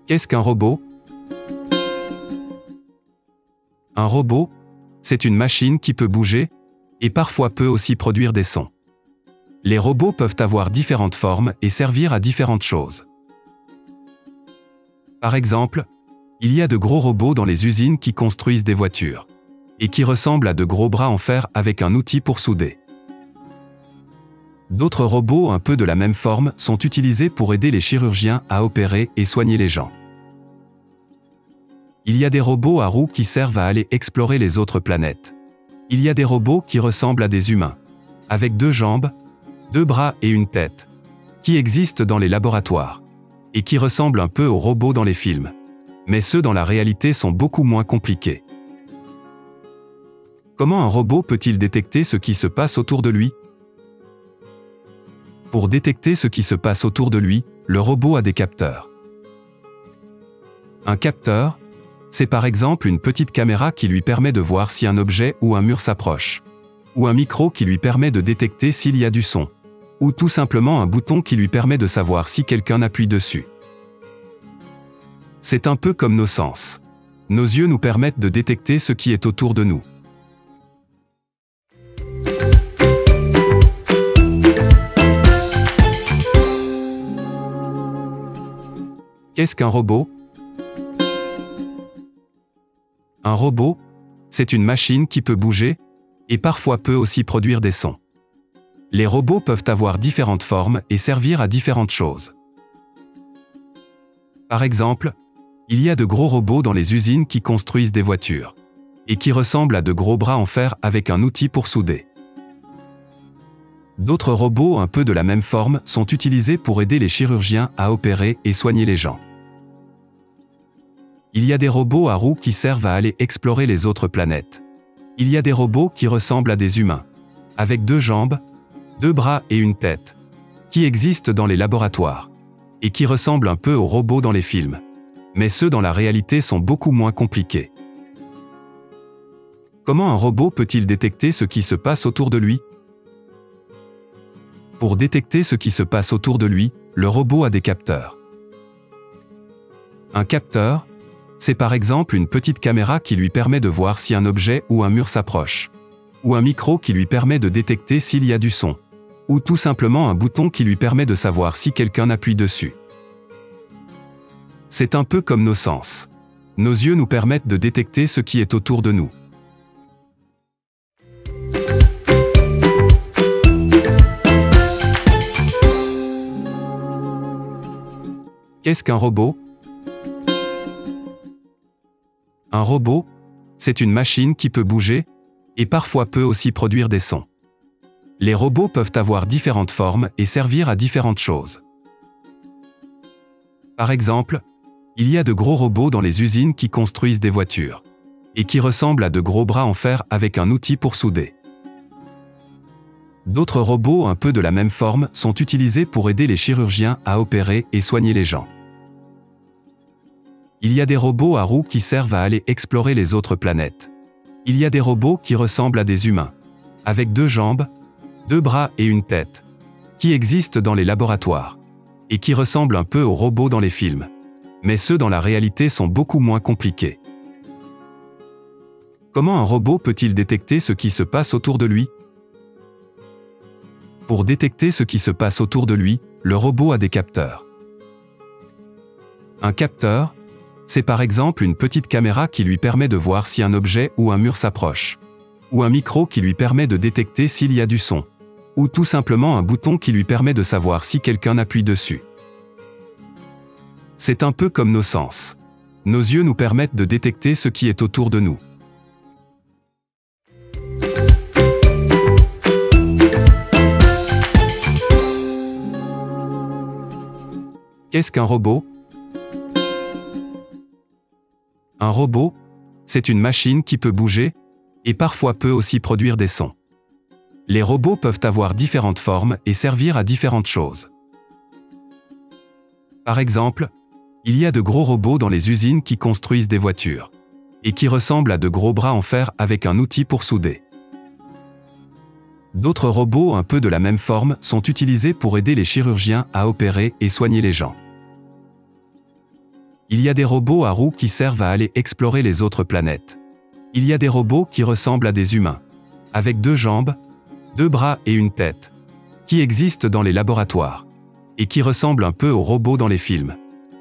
Qu'est-ce qu'un robot? Un robot, c'est une machine qui peut bouger, et parfois peut aussi produire des sons. Les robots peuvent avoir différentes formes et servir à différentes choses. Par exemple, il y a de gros robots dans les usines qui construisent des voitures, et qui ressemblent à de gros bras en fer avec un outil pour souder. D'autres robots un peu de la même forme sont utilisés pour aider les chirurgiens à opérer et soigner les gens. Il y a des robots à roues qui servent à aller explorer les autres planètes. Il y a des robots qui ressemblent à des humains, avec 2 jambes, 2 bras et une tête, qui existent dans les laboratoires, et qui ressemblent un peu aux robots dans les films. Mais ceux dans la réalité sont beaucoup moins compliqués. Comment un robot peut-il détecter ce qui se passe autour de lui? Pour détecter ce qui se passe autour de lui, le robot a des capteurs. Un capteur, c'est par exemple une petite caméra qui lui permet de voir si un objet ou un mur s'approche, ou un micro qui lui permet de détecter s'il y a du son, ou tout simplement un bouton qui lui permet de savoir si quelqu'un appuie dessus. C'est un peu comme nos sens. Nos yeux nous permettent de détecter ce qui est autour de nous. Qu'est-ce qu'un robot? Un robot, c'est une machine qui peut bouger, et parfois peut aussi produire des sons. Les robots peuvent avoir différentes formes et servir à différentes choses. Par exemple, il y a de gros robots dans les usines qui construisent des voitures, et qui ressemblent à de gros bras en fer avec un outil pour souder. D'autres robots un peu de la même forme sont utilisés pour aider les chirurgiens à opérer et soigner les gens. Il y a des robots à roues qui servent à aller explorer les autres planètes. Il y a des robots qui ressemblent à des humains, avec 2 jambes, 2 bras et une tête, qui existent dans les laboratoires, et qui ressemblent un peu aux robots dans les films. Mais ceux dans la réalité sont beaucoup moins compliqués. Comment un robot peut-il détecter ce qui se passe autour de lui? Pour détecter ce qui se passe autour de lui, le robot a des capteurs. Un capteur, c'est par exemple une petite caméra qui lui permet de voir si un objet ou un mur s'approche, ou un micro qui lui permet de détecter s'il y a du son, ou tout simplement un bouton qui lui permet de savoir si quelqu'un appuie dessus. C'est un peu comme nos sens. Nos yeux nous permettent de détecter ce qui est autour de nous. Qu'est-ce qu'un robot? Un robot, c'est une machine qui peut bouger, et parfois peut aussi produire des sons. Les robots peuvent avoir différentes formes et servir à différentes choses. Par exemple, il y a de gros robots dans les usines qui construisent des voitures, et qui ressemblent à de gros bras en fer avec un outil pour souder. D'autres robots un peu de la même forme sont utilisés pour aider les chirurgiens à opérer et soigner les gens. Il y a des robots à roues qui servent à aller explorer les autres planètes. Il y a des robots qui ressemblent à des humains, avec 2 jambes, 2 bras et une tête, qui existent dans les laboratoires, et qui ressemblent un peu aux robots dans les films. Mais ceux dans la réalité sont beaucoup moins compliqués. Comment un robot peut-il détecter ce qui se passe autour de lui? Pour détecter ce qui se passe autour de lui, le robot a des capteurs. Un capteur, c'est par exemple une petite caméra qui lui permet de voir si un objet ou un mur s'approche, ou un micro qui lui permet de détecter s'il y a du son, ou tout simplement un bouton qui lui permet de savoir si quelqu'un appuie dessus. C'est un peu comme nos sens. Nos yeux nous permettent de détecter ce qui est autour de nous. Qu'est-ce qu'un robot? Un robot, c'est une machine qui peut bouger, et parfois peut aussi produire des sons. Les robots peuvent avoir différentes formes et servir à différentes choses. Par exemple, il y a de gros robots dans les usines qui construisent des voitures, et qui ressemblent à de gros bras en fer avec un outil pour souder. D'autres robots un peu de la même forme sont utilisés pour aider les chirurgiens à opérer et soigner les gens. Il y a des robots à roues qui servent à aller explorer les autres planètes. Il y a des robots qui ressemblent à des humains, avec 2 jambes, 2 bras et une tête, qui existent dans les laboratoires, et qui ressemblent un peu aux robots dans les films.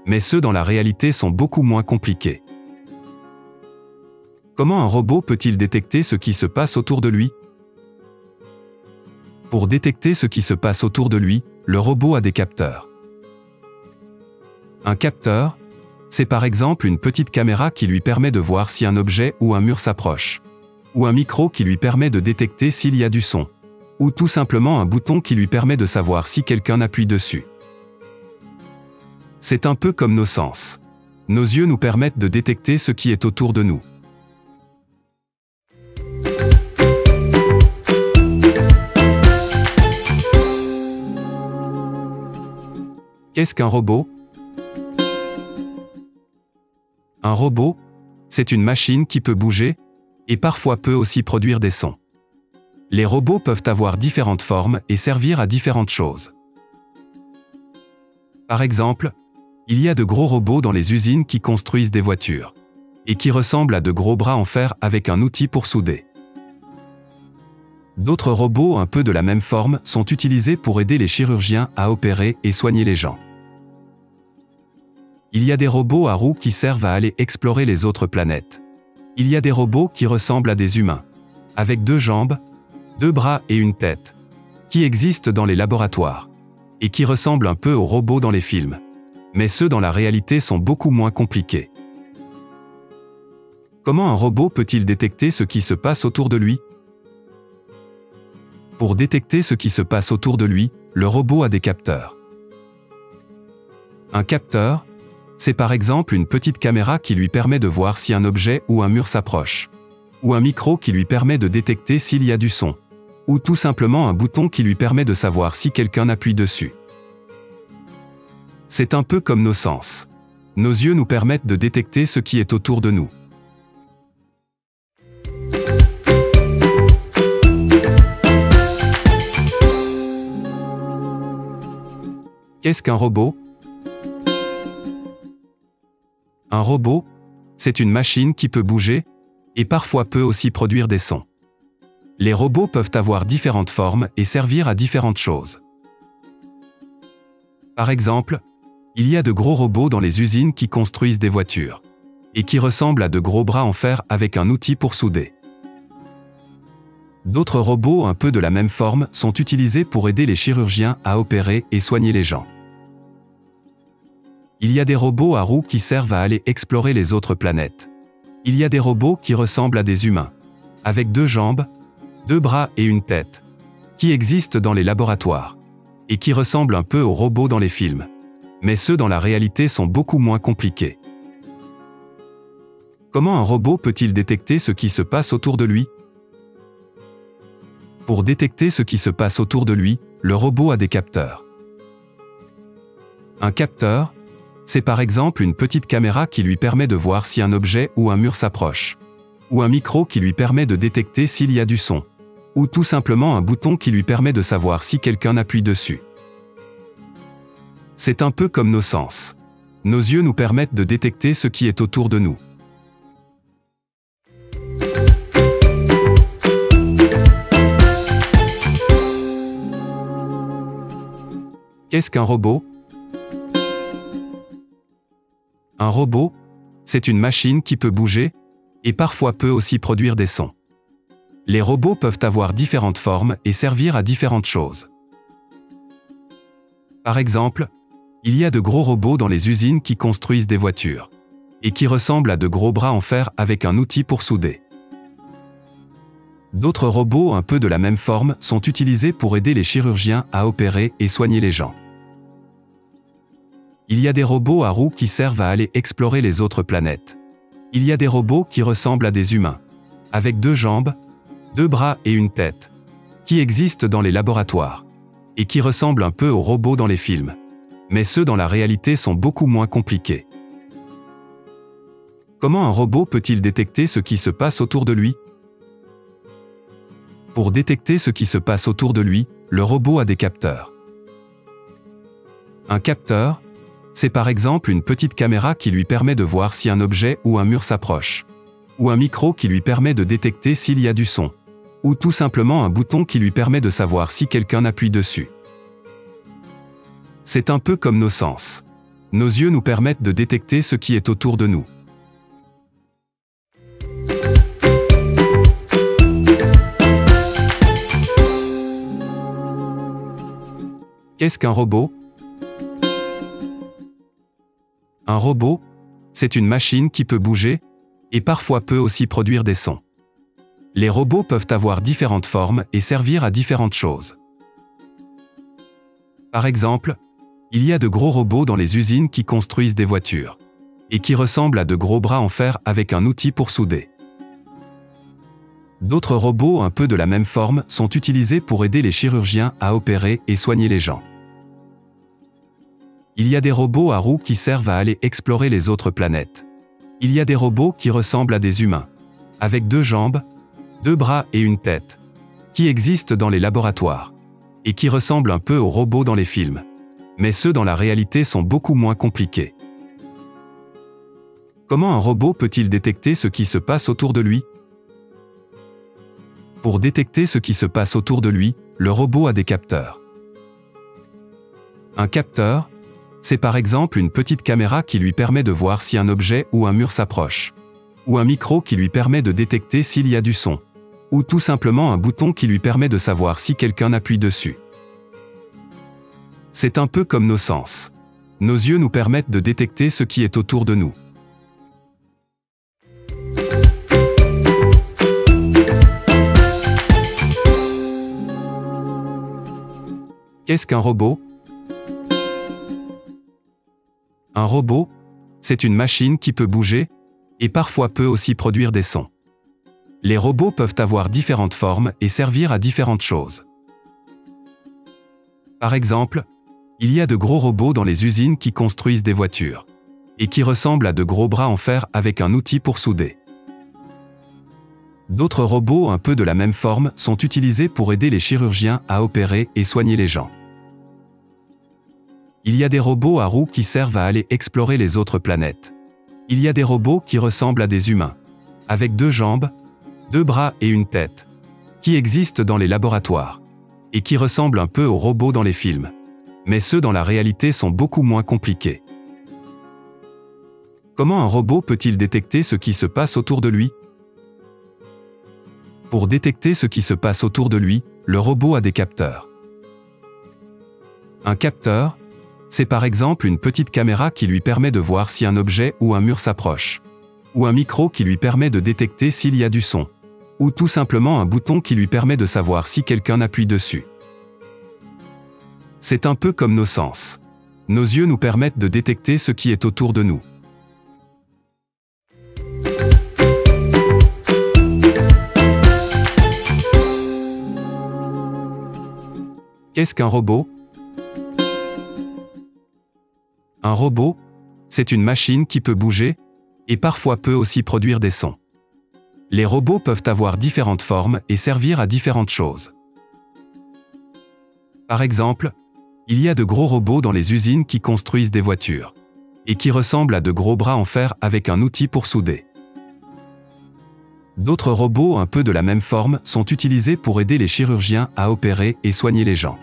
Mais ceux dans la réalité sont beaucoup moins compliqués. Comment un robot peut-il détecter ce qui se passe autour de lui? Pour détecter ce qui se passe autour de lui, le robot a des capteurs. Un capteur, c'est par exemple une petite caméra qui lui permet de voir si un objet ou un mur s'approche, ou un micro qui lui permet de détecter s'il y a du son, ou tout simplement un bouton qui lui permet de savoir si quelqu'un appuie dessus. C'est un peu comme nos sens. Nos yeux nous permettent de détecter ce qui est autour de nous. Qu'est-ce qu'un robot? Un robot, c'est une machine qui peut bouger, et parfois peut aussi produire des sons. Les robots peuvent avoir différentes formes et servir à différentes choses. Par exemple, il y a de gros robots dans les usines qui construisent des voitures, et qui ressemblent à de gros bras en fer avec un outil pour souder. D'autres robots un peu de la même forme sont utilisés pour aider les chirurgiens à opérer et soigner les gens. Il y a des robots à roues qui servent à aller explorer les autres planètes. Il y a des robots qui ressemblent à des humains, avec 2 jambes, 2 bras et une tête, qui existent dans les laboratoires, et qui ressemblent un peu aux robots dans les films. Mais ceux dans la réalité sont beaucoup moins compliqués. Comment un robot peut-il détecter ce qui se passe autour de lui? Pour détecter ce qui se passe autour de lui, le robot a des capteurs. Un capteur, c'est par exemple une petite caméra qui lui permet de voir si un objet ou un mur s'approche, ou un micro qui lui permet de détecter s'il y a du son, ou tout simplement un bouton qui lui permet de savoir si quelqu'un appuie dessus. C'est un peu comme nos sens. Nos yeux nous permettent de détecter ce qui est autour de nous. Qu'est-ce qu'un robot? Un robot, c'est une machine qui peut bouger, et parfois peut aussi produire des sons. Les robots peuvent avoir différentes formes et servir à différentes choses. Par exemple, il y a de gros robots dans les usines qui construisent des voitures, et qui ressemblent à de gros bras en fer avec un outil pour souder. D'autres robots un peu de la même forme sont utilisés pour aider les chirurgiens à opérer et soigner les gens. Il y a des robots à roues qui servent à aller explorer les autres planètes. Il y a des robots qui ressemblent à des humains, avec 2 jambes, 2 bras et une tête, qui existent dans les laboratoires, et qui ressemblent un peu aux robots dans les films. Mais ceux dans la réalité sont beaucoup moins compliqués. Comment un robot peut-il détecter ce qui se passe autour de lui? Pour détecter ce qui se passe autour de lui, le robot a des capteurs. Un capteur, c'est par exemple une petite caméra qui lui permet de voir si un objet ou un mur s'approche, ou un micro qui lui permet de détecter s'il y a du son, ou tout simplement un bouton qui lui permet de savoir si quelqu'un appuie dessus. C'est un peu comme nos sens. Nos yeux nous permettent de détecter ce qui est autour de nous. Qu'est-ce qu'un robot? Un robot, c'est une machine qui peut bouger, et parfois peut aussi produire des sons. Les robots peuvent avoir différentes formes et servir à différentes choses. Par exemple, il y a de gros robots dans les usines qui construisent des voitures, et qui ressemblent à de gros bras en fer avec un outil pour souder. D'autres robots un peu de la même forme sont utilisés pour aider les chirurgiens à opérer et soigner les gens. Il y a des robots à roues qui servent à aller explorer les autres planètes. Il y a des robots qui ressemblent à des humains, avec 2 jambes, 2 bras et une tête, qui existent dans les laboratoires, et qui ressemblent un peu aux robots dans les films. Mais ceux dans la réalité sont beaucoup moins compliqués. Comment un robot peut-il détecter ce qui se passe autour de lui? Pour détecter ce qui se passe autour de lui, le robot a des capteurs. Un capteur, c'est par exemple une petite caméra qui lui permet de voir si un objet ou un mur s'approche. Ou un micro qui lui permet de détecter s'il y a du son. Ou tout simplement un bouton qui lui permet de savoir si quelqu'un appuie dessus. C'est un peu comme nos sens. Nos yeux nous permettent de détecter ce qui est autour de nous. Qu'est-ce qu'un robot? Un robot, c'est une machine qui peut bouger, et parfois peut aussi produire des sons. Les robots peuvent avoir différentes formes et servir à différentes choses. Par exemple, il y a de gros robots dans les usines qui construisent des voitures, et qui ressemblent à de gros bras en fer avec un outil pour souder. D'autres robots un peu de la même forme sont utilisés pour aider les chirurgiens à opérer et soigner les gens. Il y a des robots à roues qui servent à aller explorer les autres planètes. Il y a des robots qui ressemblent à des humains, avec 2 jambes, 2 bras et une tête, qui existent dans les laboratoires, et qui ressemblent un peu aux robots dans les films. Mais ceux dans la réalité sont beaucoup moins compliqués. Comment un robot peut-il détecter ce qui se passe autour de lui? Pour détecter ce qui se passe autour de lui, le robot a des capteurs. Un capteur, c'est par exemple une petite caméra qui lui permet de voir si un objet ou un mur s'approche. Ou un micro qui lui permet de détecter s'il y a du son. Ou tout simplement un bouton qui lui permet de savoir si quelqu'un appuie dessus. C'est un peu comme nos sens. Nos yeux nous permettent de détecter ce qui est autour de nous. Qu'est-ce qu'un robot? Un robot, c'est une machine qui peut bouger, et parfois peut aussi produire des sons. Les robots peuvent avoir différentes formes et servir à différentes choses. Par exemple, il y a de gros robots dans les usines qui construisent des voitures, et qui ressemblent à de gros bras en fer avec un outil pour souder. D'autres robots un peu de la même forme sont utilisés pour aider les chirurgiens à opérer et soigner les gens. Il y a des robots à roues qui servent à aller explorer les autres planètes. Il y a des robots qui ressemblent à des humains, avec 2 jambes, 2 bras et une tête, qui existent dans les laboratoires, et qui ressemblent un peu aux robots dans les films. Mais ceux dans la réalité sont beaucoup moins compliqués. Comment un robot peut-il détecter ce qui se passe autour de lui? Pour détecter ce qui se passe autour de lui, le robot a des capteurs. Un capteur, c'est par exemple une petite caméra qui lui permet de voir si un objet ou un mur s'approche. Ou un micro qui lui permet de détecter s'il y a du son. Ou tout simplement un bouton qui lui permet de savoir si quelqu'un appuie dessus. C'est un peu comme nos sens. Nos yeux nous permettent de détecter ce qui est autour de nous. Qu'est-ce qu'un robot? Un robot, c'est une machine qui peut bouger, et parfois peut aussi produire des sons. Les robots peuvent avoir différentes formes et servir à différentes choses. Par exemple, il y a de gros robots dans les usines qui construisent des voitures, et qui ressemblent à de gros bras en fer avec un outil pour souder. D'autres robots un peu de la même forme sont utilisés pour aider les chirurgiens à opérer et soigner les gens.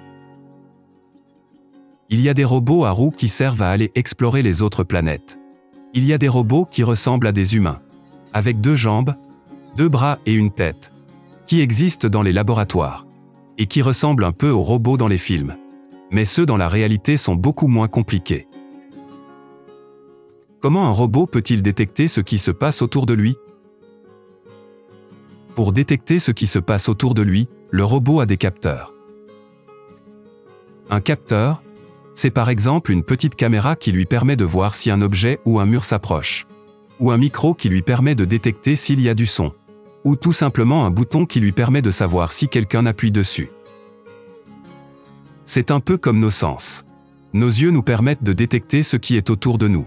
Il y a des robots à roues qui servent à aller explorer les autres planètes. Il y a des robots qui ressemblent à des humains, avec 2 jambes, 2 bras et une tête, qui existent dans les laboratoires, et qui ressemblent un peu aux robots dans les films. Mais ceux dans la réalité sont beaucoup moins compliqués. Comment un robot peut-il détecter ce qui se passe autour de lui? Pour détecter ce qui se passe autour de lui, le robot a des capteurs. Un capteur, c'est par exemple une petite caméra qui lui permet de voir si un objet ou un mur s'approche. Ou un micro qui lui permet de détecter s'il y a du son. Ou tout simplement un bouton qui lui permet de savoir si quelqu'un appuie dessus. C'est un peu comme nos sens. Nos yeux nous permettent de détecter ce qui est autour de nous.